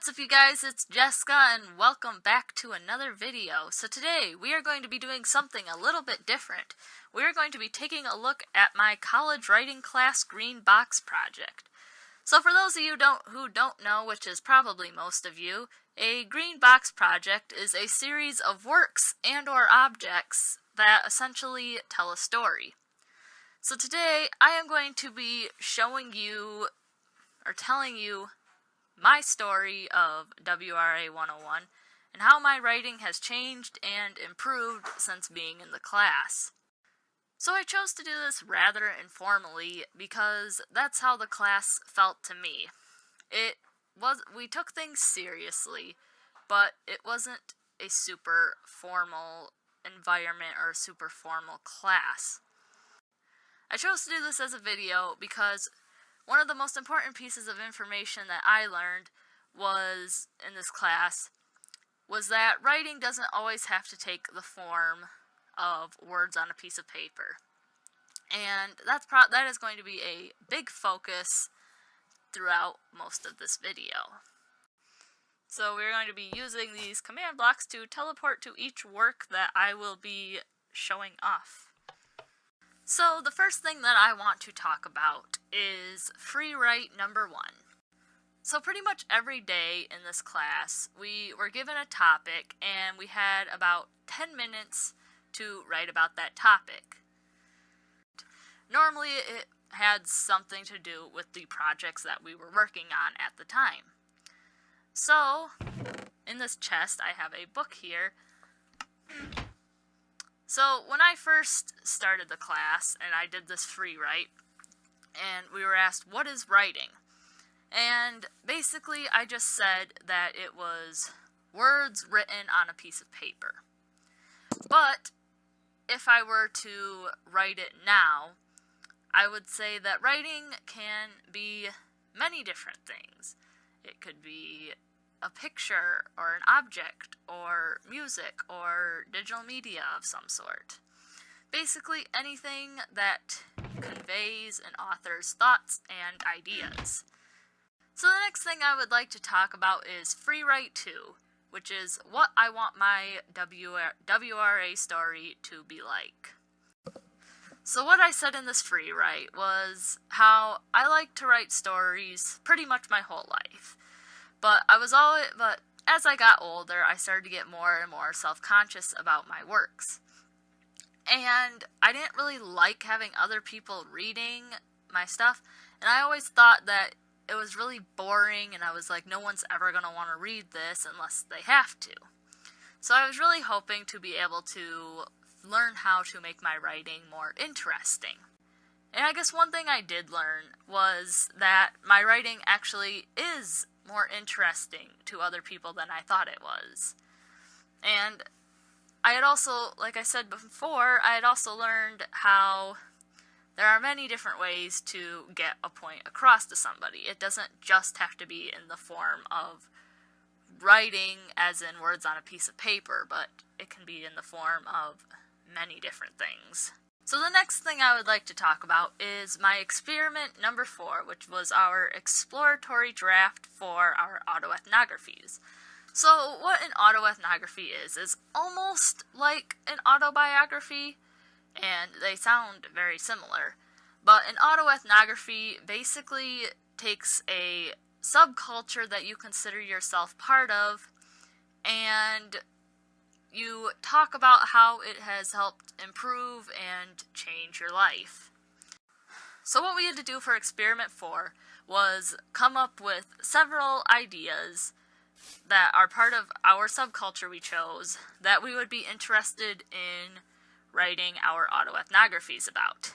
What's up you guys, it's Jessica and welcome back to another video. So today we are going to be doing something a little bit different. We are going to be taking a look at my college writing class green box project. So for those of you who don't know, which is probably most of you, a green box project is a series of works and or objects that essentially tell a story. So today I am going to be showing you or telling you my story of WRA 101 and how my writing has changed and improved since being in the class. So I chose to do this rather informally because that's how the class felt to me. We took things seriously, but it wasn't a super formal environment or a super formal class. I chose to do this as a video because one of the most important pieces of information that I learned was in this class was that writing doesn't always have to take the form of words on a piece of paper. And that is going to be a big focus throughout most of this video. So we're going to be using these command blocks to teleport to each work that I will be showing off. So the first thing that I want to talk about is free write number 1. So pretty much every day in this class, we were given a topic and we had about 10 minutes to write about that topic. Normally it had something to do with the projects that we were working on at the time. So, in this chest I have a book here. So when I first started the class and I did this free write, and we were asked, what is writing? And basically I just said that it was words written on a piece of paper. But if I were to write it now, I would say that writing can be many different things. It could be a picture or an object or music or digital media of some sort. Basically anything that conveys an author's thoughts and ideas. So the next thing I would like to talk about is free write 2, which is what I want my WRA story to be like. So what I said in this free write was how I like to write stories pretty much my whole life. But as I got older, I started to get more and more self-conscious about my works. And I didn't really like having other people reading my stuff, and I always thought that it was really boring, and I was like, no one's ever going to want to read this unless they have to. So I was really hoping to be able to learn how to make my writing more interesting. And I guess one thing I did learn was that my writing actually is more interesting to other people than I thought it was. And I had also, like I said before, I had also learned how there are many different ways to get a point across to somebody. It doesn't just have to be in the form of writing as in words on a piece of paper, but it can be in the form of many different things. So the next thing I would like to talk about is my experiment number 4, which was our exploratory draft for our autoethnographies. So what an autoethnography is almost like an autobiography, and they sound very similar. But an autoethnography basically takes a subculture that you consider yourself part of, and you talk about how it has helped improve and change your life. So what we had to do for experiment 4 was come up with several ideas that are part of our subculture we chose that we would be interested in writing our autoethnographies about.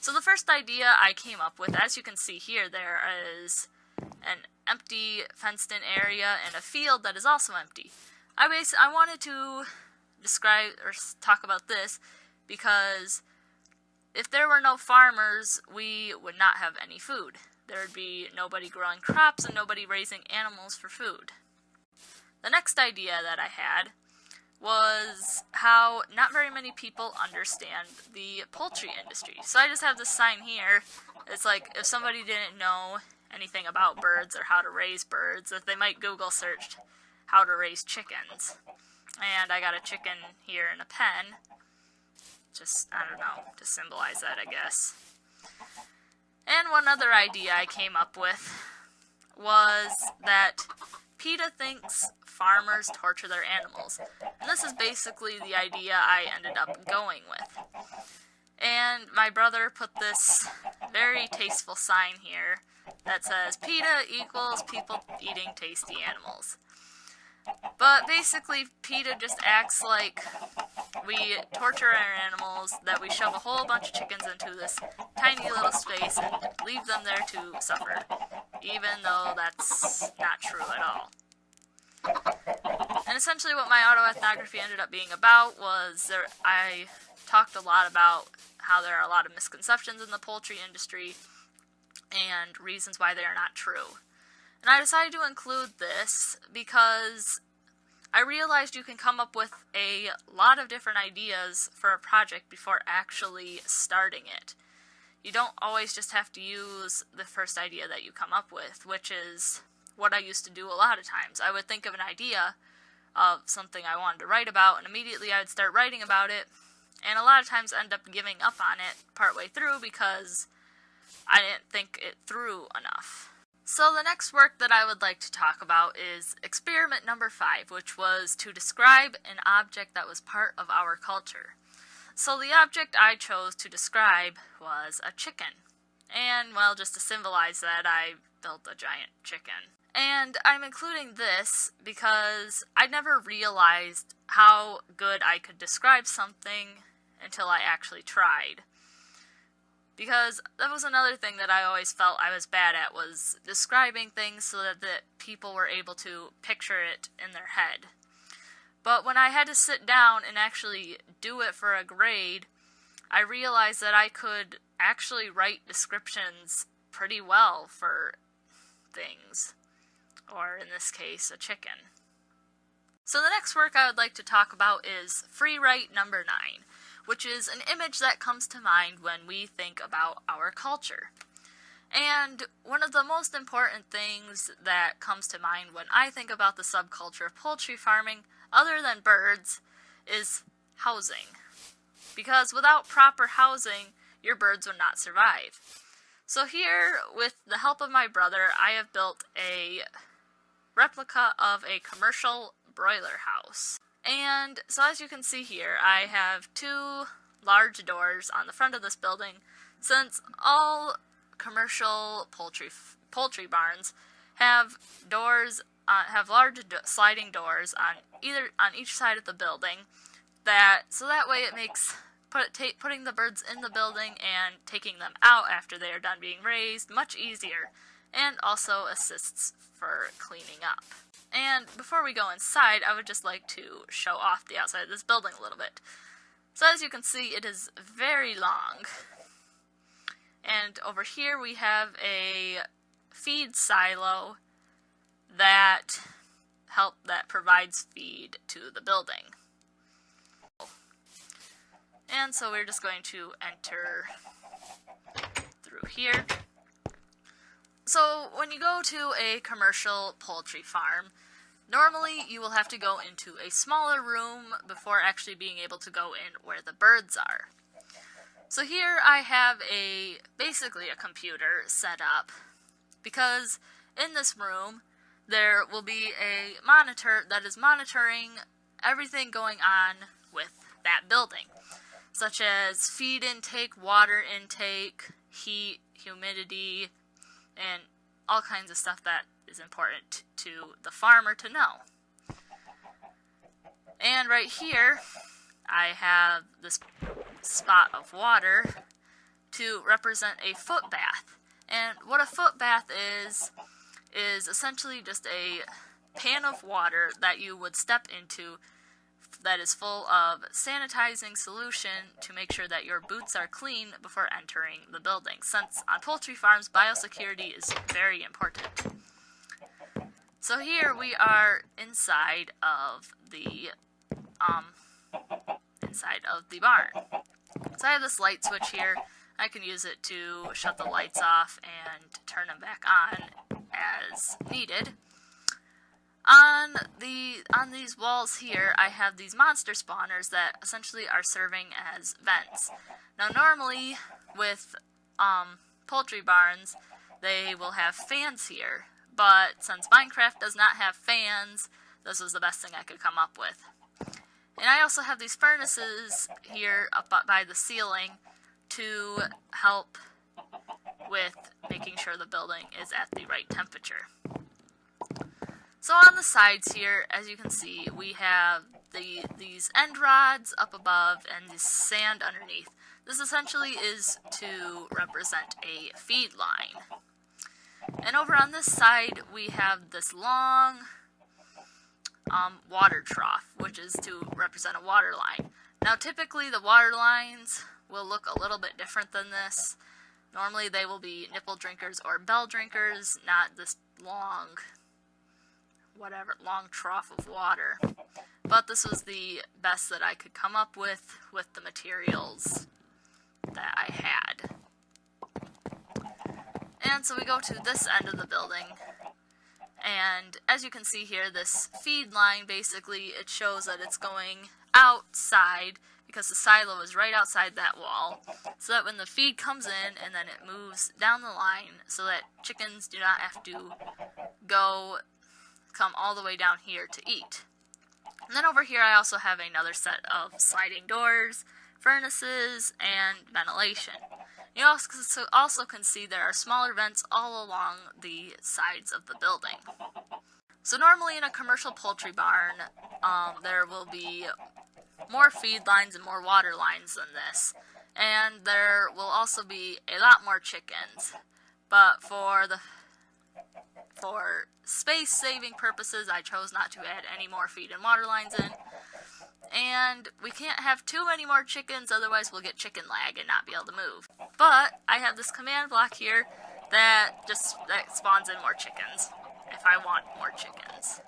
So the first idea I came up with, as you can see here, there is an empty fenced-in area and a field that is also empty. I wanted to describe or talk about this because if there were no farmers, we would not have any food. There would be nobody growing crops and nobody raising animals for food. The next idea that I had was how not very many people understand the poultry industry. So I just have this sign here. It's like if somebody didn't know anything about birds or how to raise birds, that they might Google search how to raise chickens. And I got a chicken here in a pen. Just, I don't know, to symbolize that, I guess. And one other idea I came up with was that PETA thinks farmers torture their animals. And this is basically the idea I ended up going with. And my brother put this very tasteful sign here that says, PETA equals people eating tasty animals. But basically, PETA just acts like we torture our animals, that we shove a whole bunch of chickens into this tiny little space and leave them there to suffer, even though that's not true at all. And essentially what my autoethnography ended up being about was I talked a lot about how there are a lot of misconceptions in the poultry industry and reasons why they are not true. And I decided to include this because I realized you can come up with a lot of different ideas for a project before actually starting it. You don't always just have to use the first idea that you come up with, which is what I used to do a lot of times. I would think of an idea of something I wanted to write about, and immediately I would start writing about it, and a lot of times end up giving up on it partway through because I didn't think it through enough. So the next work that I would like to talk about is experiment number 5, which was to describe an object that was part of our culture. So the object I chose to describe was a chicken. And, well, just to symbolize that, I built a giant chicken. And I'm including this because I never realized how good I could describe something until I actually tried. Because that was another thing that I always felt I was bad at, was describing things so that the people were able to picture it in their head. But when I had to sit down and actually do it for a grade, I realized that I could actually write descriptions pretty well for things. Or in this case, a chicken. So the next work I would like to talk about is free write number 9. Which is an image that comes to mind when we think about our culture. And one of the most important things that comes to mind when I think about the subculture of poultry farming, other than birds, is housing. Because without proper housing, your birds would not survive. So here, with the help of my brother, I have built a replica of a commercial broiler house. And so as you can see here, I have 2 large doors on the front of this building, since all commercial poultry barns have doors, have large sliding doors on each side of the building. So that way it makes putting the birds in the building and taking them out after they are done being raised much easier, and also assists for cleaning up. And before we go inside, I would just like to show off the outside of this building a little bit. So as you can see, it is very long. And over here we have a feed silo that provides feed to the building. And so we're just going to enter through here. So when you go to a commercial poultry farm, normally you will have to go into a smaller room before actually being able to go in where the birds are. So here I have basically a computer set up, because in this room there will be a monitor that is monitoring everything going on with that building, such as feed intake, water intake, heat, humidity, and all kinds of stuff that is important to the farmer to know. And right here, I have this spot of water to represent a foot bath. And what a foot bath is essentially just a pan of water that you would step into that is full of sanitizing solution to make sure that your boots are clean before entering the building, since on poultry farms, biosecurity is very important. So here we are inside of the barn. So I have this light switch here. I can use it to shut the lights off and turn them back on as needed. On these walls here, I have these monster spawners that essentially are serving as vents. Now normally with poultry barns, they will have fans here, but since Minecraft does not have fans, this was the best thing I could come up with. And I also have these furnaces here up by the ceiling to help with making sure the building is at the right temperature. So on the sides here, as you can see, we have these end rods up above and the sand underneath. This essentially is to represent a feed line. And over on this side, we have this long water trough, which is to represent a water line. Now typically the water lines will look a little bit different than this. Normally they will be nipple drinkers or bell drinkers, not this long trough of water. But this was the best that I could come up with the materials that I had. And so we go to this end of the building, and as you can see here, this feed line, basically, it shows that it's going outside, because the silo is right outside that wall, so that when the feed comes in, and then it moves down the line, so that chickens do not have to come all the way down here to eat. And then over here I also have another set of sliding doors, furnaces, and ventilation. You also can see there are smaller vents all along the sides of the building. So normally in a commercial poultry barn, there will be more feed lines and more water lines than this. And there will also be a lot more chickens. But for space-saving purposes, I chose not to add any more feed and water lines in. And we can't have too many more chickens, otherwise we'll get chicken lag and not be able to move. But I have this command block here that spawns in more chickens, if I want more chickens.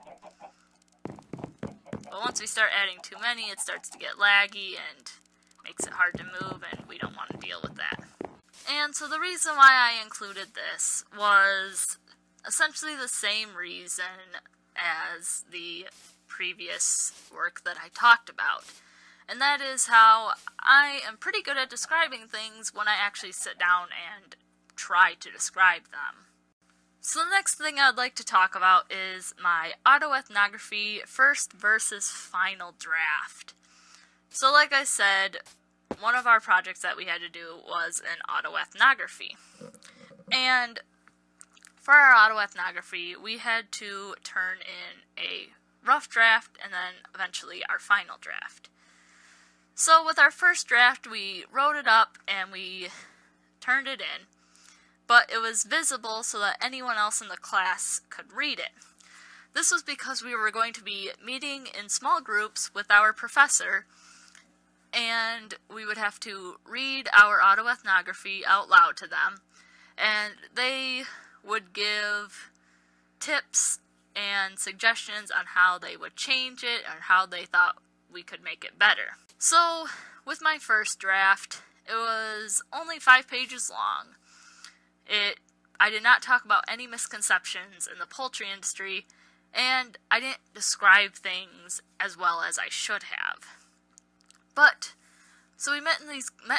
But once we start adding too many, it starts to get laggy and makes it hard to move, and we don't want to deal with that. And so the reason why I included this was essentially the same reason as the previous work that I talked about. And that is how I am pretty good at describing things when I actually sit down and try to describe them. So the next thing I'd like to talk about is my autoethnography first versus final draft. So like I said, one of our projects that we had to do was an autoethnography. And for our autoethnography, we had to turn in a rough draft and then eventually our final draft. So with our first draft, we wrote it up and we turned it in, but it was visible so that anyone else in the class could read it. This was because we were going to be meeting in small groups with our professor, and we would have to read our autoethnography out loud to them, and they would give tips and suggestions on how they would change it or how they thought we could make it better. So, with my first draft, it was only 5 pages long. I did not talk about any misconceptions in the poultry industry, and I didn't describe things as well as I should have. But, so we met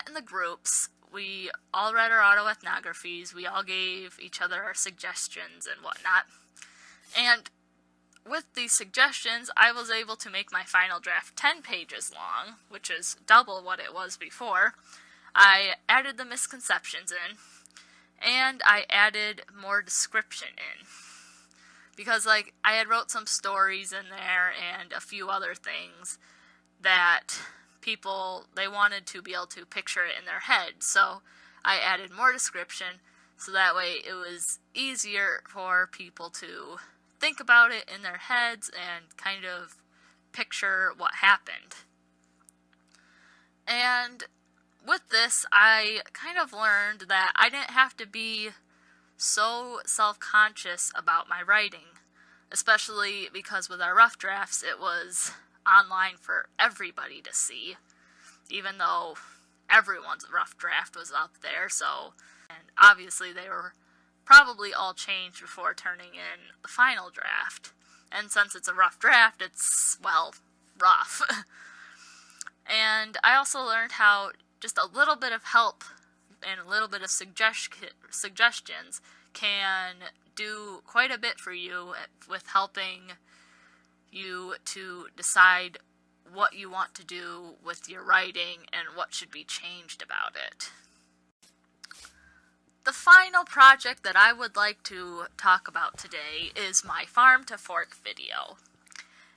in the groups, we all read our autoethnographies, we all gave each other our suggestions and whatnot. And with these suggestions, I was able to make my final draft 10 pages long, which is double what it was before. I added the misconceptions in, and I added more description in. Because, I had wrote some stories in there and a few other things that people, they wanted to be able to picture it in their head. So I added more description, so that way it was easier for people to think about it in their heads and kind of picture what happened. And with this, I kind of learned that I didn't have to be so self-conscious about my writing, especially because with our rough drafts, it was online for everybody to see, even though everyone's rough draft was up there, so, and obviously they were probably all changed before turning in the final draft. And since it's a rough draft, it's, well, rough. And I also learned how just a little bit of help and a little bit of suggestions can do quite a bit for you with helping you to decide what you want to do with your writing and what should be changed about it. The final project that I would like to talk about today is my farm to fork video.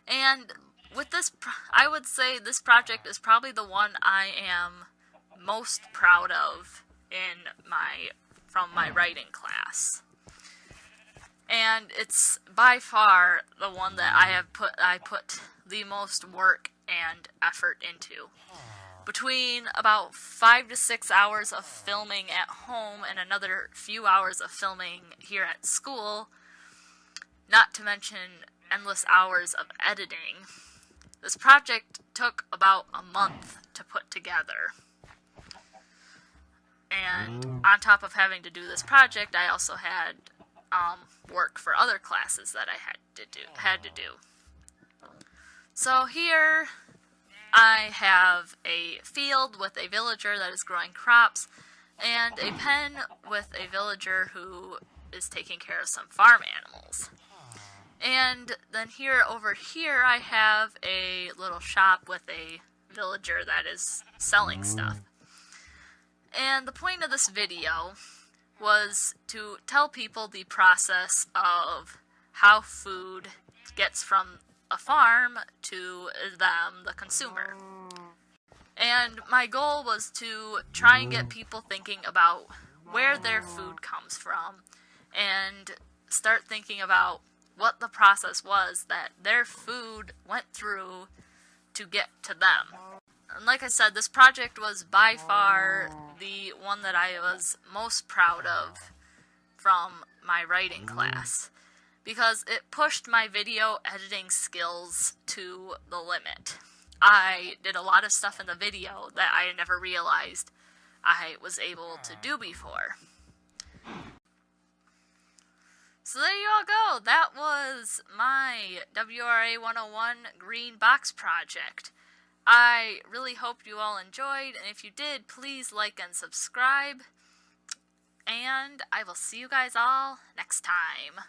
And with this, I would say this project is probably the one I am most proud of from my writing class. And it's by far the one that I put the most work and effort into. Between about 5 to 6 hours of filming at home and another few hours of filming here at school, not to mention endless hours of editing, this project took about a month to put together. And on top of having to do this project, I also had work for other classes that I had to do. So here I have a field with a villager that is growing crops, and a pen with a villager who is taking care of some farm animals. And then over here I have a little shop with a villager that is selling stuff. And the point of this video was to tell people the process of how food gets from a farm to them, the consumer. And my goal was to try and get people thinking about where their food comes from and start thinking about what the process was that their food went through to get to them. And like I said, this project was by far the one that I was most proud of from my writing class, because it pushed my video editing skills to the limit. I did a lot of stuff in the video that I never realized I was able to do before. So there you all go. That was my WRA 101 Green Box project. I really hope you all enjoyed, and if you did, please like and subscribe, and I will see you guys all next time.